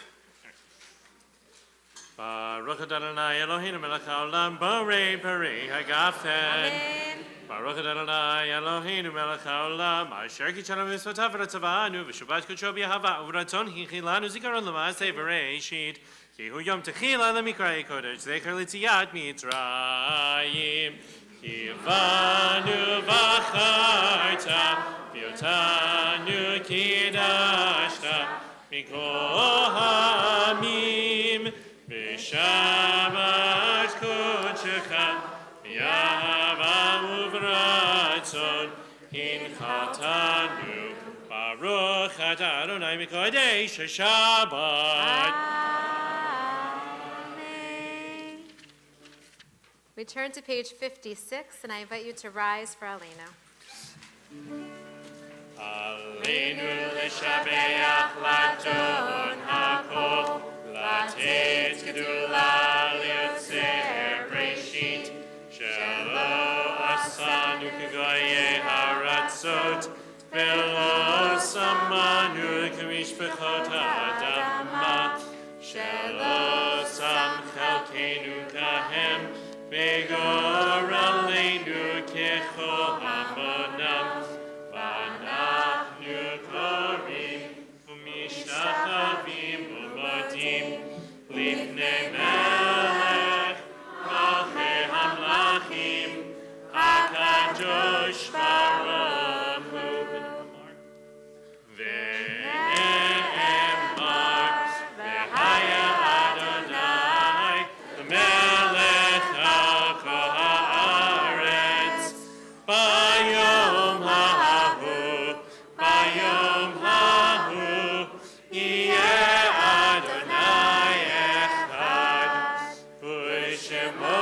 Baruch Adonai Eloheinu melech haolam borei peri hagafen. Amen. Baruch Adonai Eloheinu melech haolam asher kitshanu mitzvotav v'ratzavanu v'shabbat kodsho b'yahava uvratzon hinchilanu zikaron l'maaseh v'reishit ki hu yom techila l'mikrei kodesh zecher l'tziyat mitzrayim ki vanu v'acharta v'yotanu kidashta mikol hamim v'shabbat kodshecha Yahava uvratzon hinchatanu Baruch Adonai Mikodesh Shabbat. Amen. We turn to page 56, and I invite you to rise for Aleinu. Aleinu l'shabeach laton hakol latet gedula liotzer breshit shelo asanu k'goyei haratzot velo samanu k'mishpachot ha'adama shelo sam chelkeinu kahem begor aleinu kechol hamonam v'anachnu korim u'mishtachavim u'modim lifnei melech malchei hamlachim hakadosh baruch hu ve'emar v'haya Adonai melech hakol haaretz bayom hahu yeh Adonai echad u'shemo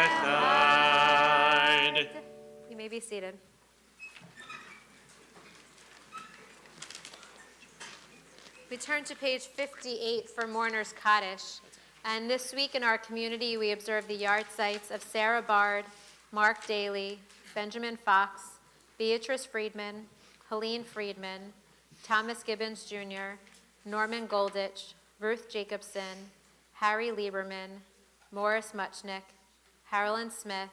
echad. You may be seated. We turn to page 58 for Mourner's Kaddish. And this week in our community, we observe the yard sites of Sarah Bard, Mark Daly, Benjamin Fox, Beatrice Friedman, Helene Friedman, Thomas Gibbons Jr., Norman Golditch, Ruth Jacobson, Harry Lieberman, Morris Muchnick, Harlan Smith,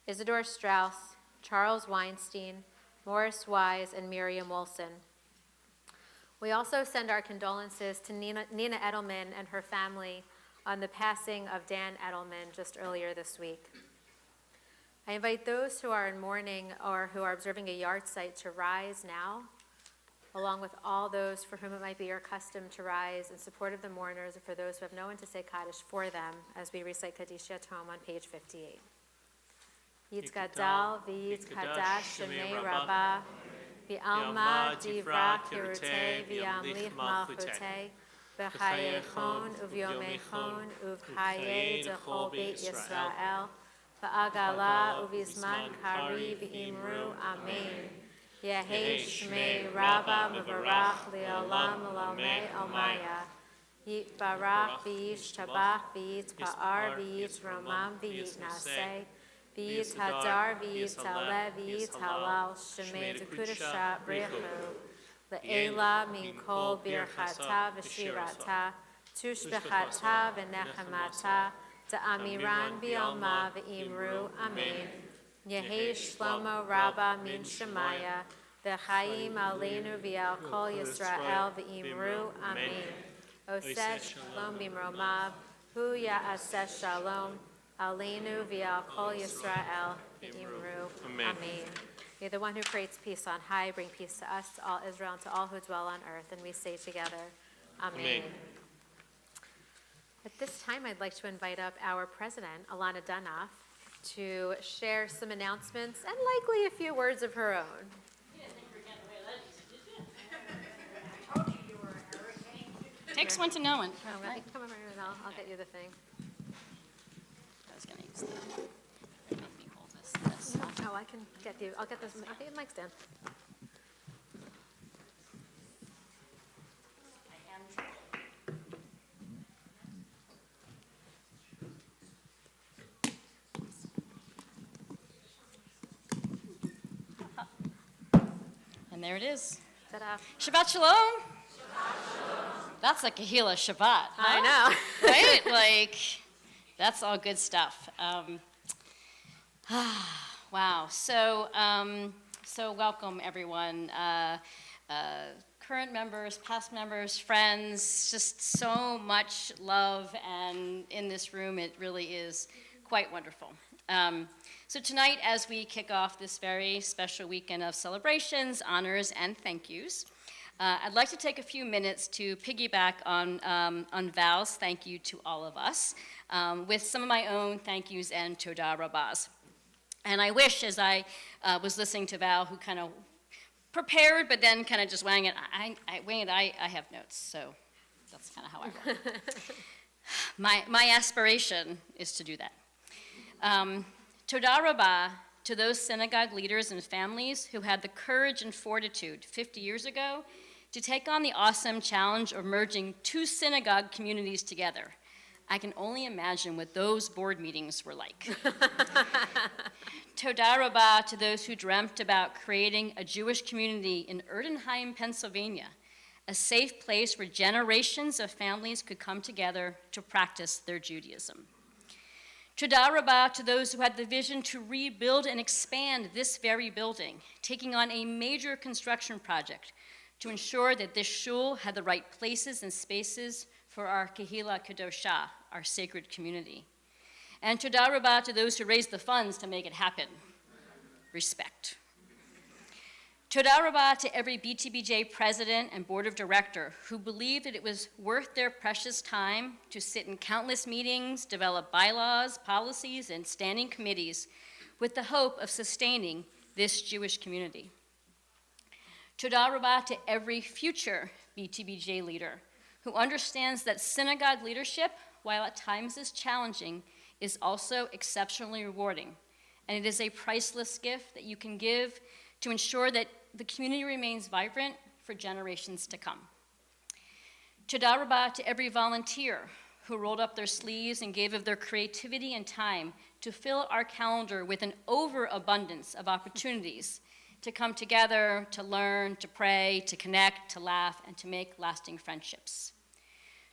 Isidore Strauss, Charles Weinstein, Morris Wise, and Miriam Wilson. We also send our condolences to Nina Edelman and her family on the passing of Dan Edelman just earlier this week. I invite those who are in mourning or who are observing a yard site to rise now, along with all those for whom it might be your custom to rise in support of the mourners, and for those who have no one to say Kaddish for them, as we recite Kaddish Yatom on page 58. Yitzgadal v'yitzkadash shemei rabbah, v'alma divra kirutei v'yamlich malchutei, v'chayechon uv'yomechon uv'chayei d'chol beit Yisrael, v'agala uv'izman kari v'imru amen. Yehi shmei rabba mevarach li'olam l'omei omaya. Yitbarach v'yishtabach v'yitpa'ar v'yitromam v'yitnaseh v'yithadar v'yitaleh v'yithalal shmei d'kudasha brichu le'ela min kol birchata v'shirata tushbechata v'nechemata da'amiran b'yoma v'imru amen. Yehi Shlomo Rabba min Shemaya, v'chaim aleinu v'al kol Yisrael v'imru amen. Oseh shalom b'mromav, hu ya'aseh shalom, aleinu v'al kol Yisrael v'imru amen. May the one who creates peace on high bring peace to us, to all Israel, and to all who dwell on earth. And we say together, amen. At this time, I'd like to invite up our president, Alana Dunoff, to share some announcements and likely a few words of her own. Takes one to know one. Come over here and I'll get you the thing. I was gonna use the, make me hold this. Oh, I can get you, I'll get this, I'll get you the mic stand. And there it is. Ta-da. Shabbat Shalom. That's like a Kahila Shabbat. I know. Right? Like, that's all good stuff. Wow. So welcome, everyone. Current members, past members, friends, just so much love, and in this room, it really is quite wonderful. So tonight, as we kick off this very special weekend of celebrations, honors, and thank yous, I'd like to take a few minutes to piggyback on Val's thank you to all of us with some of my own thank yous and toda rabas. And I wish, as I was listening to Val, who kind of prepared, but then kind of just wang it. I have notes, so that's kind of how I roll. My aspiration is to do that. Toda Rabah to those synagogue leaders and families who had the courage and fortitude 50 years ago to take on the awesome challenge of merging two synagogue communities together. I can only imagine what those board meetings were like. Toda Rabah to those who dreamt about creating a Jewish community in Erdenheim, Pennsylvania, a safe place where generations of families could come together to practice their Judaism. Toda Rabah to those who had the vision to rebuild and expand this very building, taking on a major construction project to ensure that this shul had the right places and spaces for our Kehila Kedosha, our sacred community. And Toda Rabah to those who raised the funds to make it happen. Respect. Toda Rabah to every BTBJ president and board of director who believed that it was worth their precious time to sit in countless meetings, develop bylaws, policies, and standing committees with the hope of sustaining this Jewish community. Toda Rabah to every future BTBJ leader who understands that synagogue leadership, while at times is challenging, is also exceptionally rewarding. And it is a priceless gift that you can give to ensure that the community remains vibrant for generations to come. Toda Rabah to every volunteer who rolled up their sleeves and gave of their creativity and time to fill our calendar with an overabundance of opportunities to come together, to learn, to pray, to connect, to laugh, and to make lasting friendships.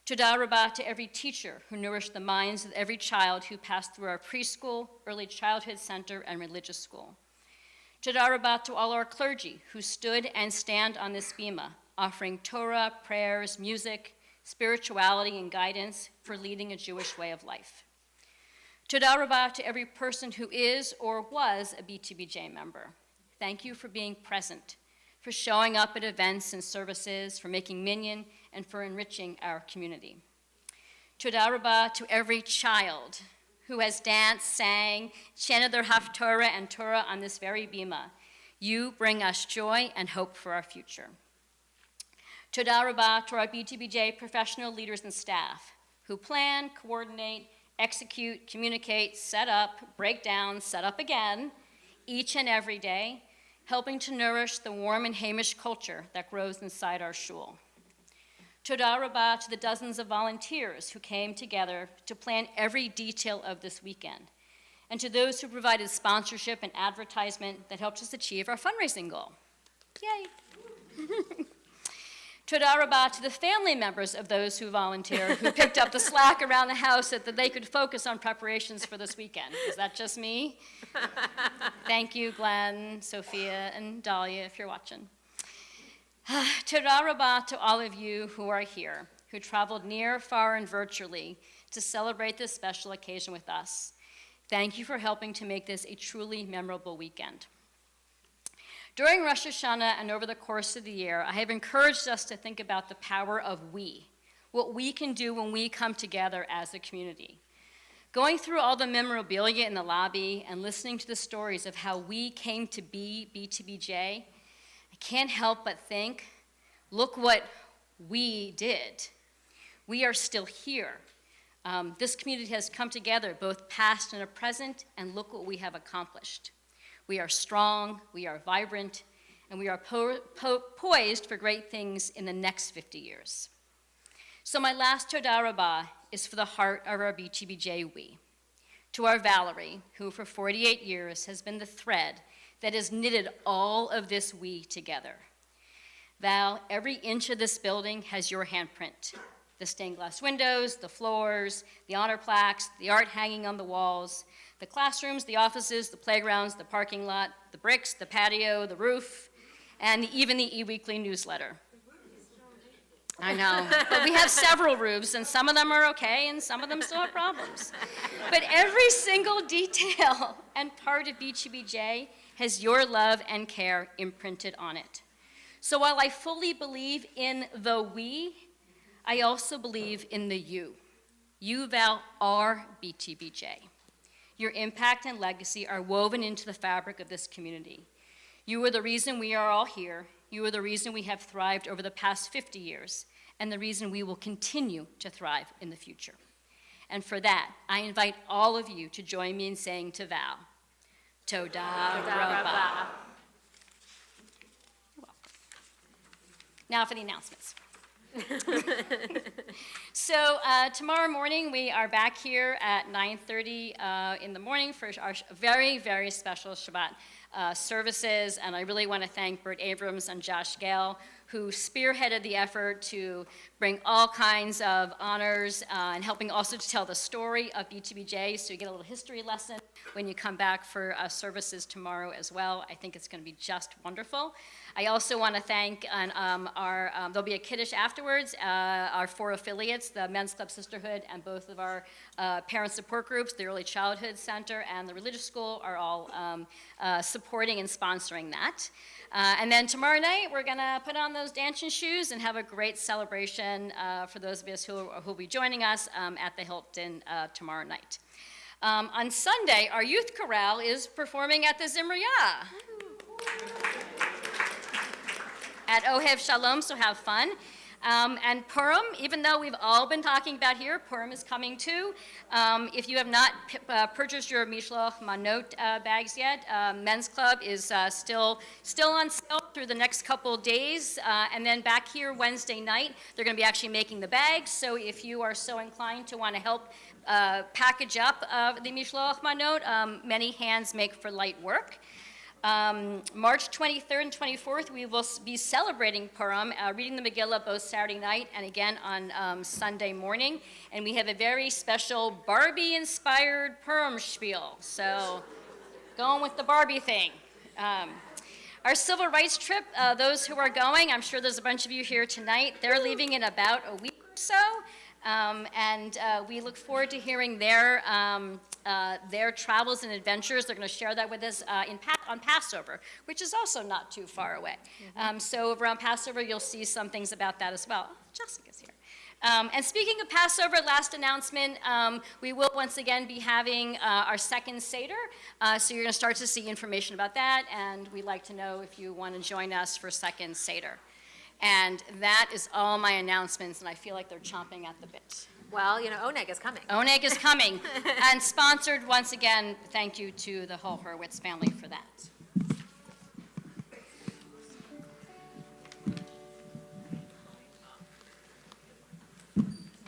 Toda Rabah to every teacher who nourished the minds of every child who passed through our preschool, early childhood center, and religious school. Toda Rabah to all our clergy who stood and stand on this bima, offering Torah, prayers, music, spirituality, and guidance for leading a Jewish way of life. Toda Rabah to every person who is or was a BTBJ member. Thank you for being present, for showing up at events and services, for making minyan, and for enriching our community. Toda Rabah to every child who has danced, sang, chanted their Haftorah and Torah on this very bima. You bring us joy and hope for our future. Toda Rabah to our BTBJ professional leaders and staff who plan, coordinate, execute, communicate, set up, break down, set up again, each and every day, helping to nourish the warm and Hamish culture that grows inside our shul. Toda Rabah to the dozens of volunteers who came together to plan every detail of this weekend, and to those who provided sponsorship and advertisement that helped us achieve our fundraising goal. Yay! Toda Rabah to the family members of those who volunteered, who picked up the slack around the house so that they could focus on preparations for this weekend. Is that just me? Thank you, Glenn, Sophia, and Dahlia, if you're watching. Toda Rabah to all of you who are here, who traveled near, far, and virtually to celebrate this special occasion with us. Thank you for helping to make this a truly memorable weekend. During Rosh Hashanah and over the course of the year, I have encouraged us to think about the power of we, what we can do when we come together as a community. Going through all the memorabilia in the lobby and listening to the stories of how we came to be BTBJ, I can't help but think, look what we did. We are still here. This community has come together, both past and present, and look what we have accomplished. We are strong, we are vibrant, and we are poised for great things in the next 50 years. So my last Toda Rabah is for the heart of our BTBJ we. To our Valerie, who for 48 years has been the thread that has knitted all of this we together. Val, every inch of this building has your handprint. The stained glass windows, the floors, the honor plaques, the art hanging on the walls, the classrooms, the offices, the playgrounds, the parking lot, the bricks, the patio, the roof, and even the e-weekly newsletter. I know, but we have several roofs, and some of them are okay, and some of them still have problems. But every single detail and part of BTBJ has your love and care imprinted on it. So while I fully believe in the we, I also believe in the you. You, Val, are BTBJ. Your impact and legacy are woven into the fabric of this community. You are the reason we are all here. You are the reason we have thrived over the past 50 years, and the reason we will continue to thrive in the future. And for that, I invite all of you to join me in saying to Val, Toda Rabba. Now for the announcements. So tomorrow morning, we are back here at 9:30 in the morning for our very, very special Shabbat services. And I really want to thank Bert Abrams and Josh Gale, who spearheaded the effort to bring all kinds of honors and helping also to tell the story of BTBJ, so you get a little history lesson when you come back for services tomorrow as well. I think it's going to be just wonderful. I also want to thank there'll be a kiddush afterwards, our 4 affiliates, the Men's Club Sisterhood and both of our parent support groups, the Early Childhood Center and the Religious School are all supporting and sponsoring that. And then tomorrow night, we're going to put on those dancing shoes and have a great celebration for those of us who will be joining us at the Hilton tomorrow night. On Sunday, our youth chorale is performing at the Zimriyah at Ohev Shalom, so have fun. And Purim, even though we've all been talking about here, Purim is coming too. If you have not purchased your Mishloach Manot bags yet, Men's Club is still on sale through the next couple days. And then back here Wednesday night, they're going to be actually making the bags. So if you are so inclined to want to help package up the Mishloach Manot, many hands make for light work. March 23rd and 24th, we will be celebrating Purim, reading the Megillah both Saturday night and again on Sunday morning. And we have a very special Barbie-inspired Purim spiel. So going with the Barbie thing. Our civil rights trip, those who are going, I'm sure there's a bunch of you here tonight, they're leaving in about a week or so. And we look forward to hearing their travels and adventures. They're going to share that with us on Passover, which is also not too far away. So around Passover, you'll see some things about that as well. Jessica's here. And speaking of Passover, last announcement, we will once again be having our second Seder. So you're going to start to see information about that, and we'd like to know if you want to join us for second Seder. And that is all my announcements, and I feel like they're chomping at the bit. Well, you know, Oneg is coming. Oneg is coming. And sponsored, once again, thank you to the whole Hurwitz family for that.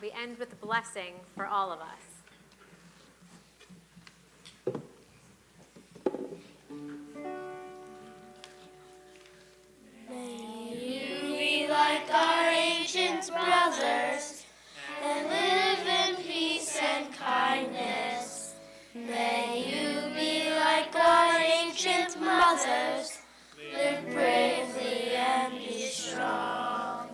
We end with a blessing for all of us. Like our ancient brothers, and live in peace and kindness. May you be like our ancient mothers, live bravely and be strong.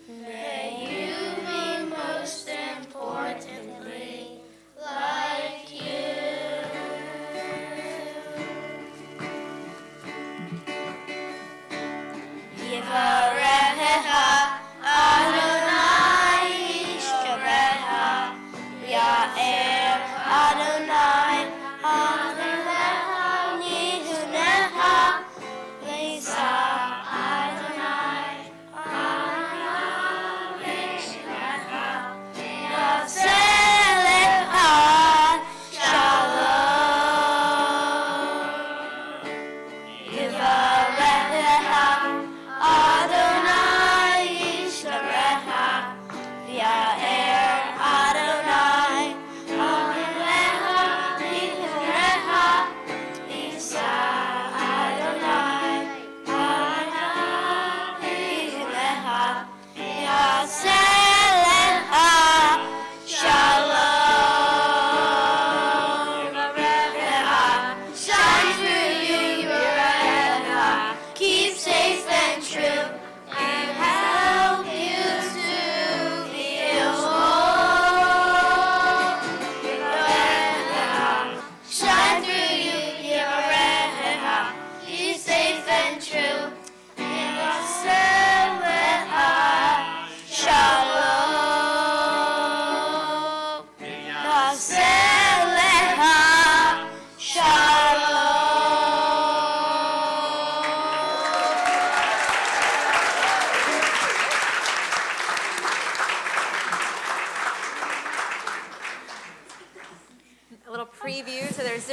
May you be most importantly like you. Yivarecha Adonai Yishkarecha Ya'er Adonai Adonai Nidunecha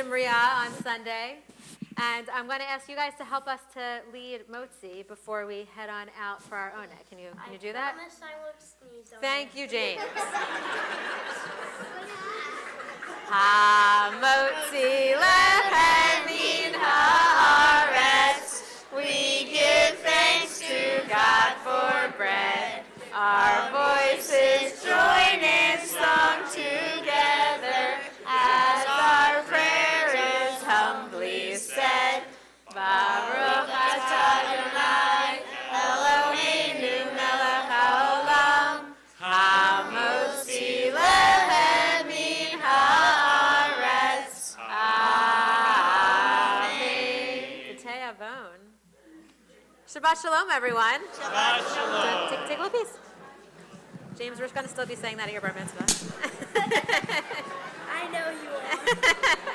Zimriah on Sunday. And I'm going to ask you guys to help us to lead Motzi before we head on out for our own. Can you do that? promise I won't sneeze on Thank you, James. Hamotzi lehemin haaretz. We give thanks to God for bread. Our voices join in song together as our prayer is humbly said. Baruch atah Adonai Eloheinu melech haolam hamotzi lehem min haaretz. Amen. B'tei avon. Shabbat shalom, everyone. Shabbat shalom. Take a little piece. James, we're going to still be saying that at your bar mitzvah. I know you are.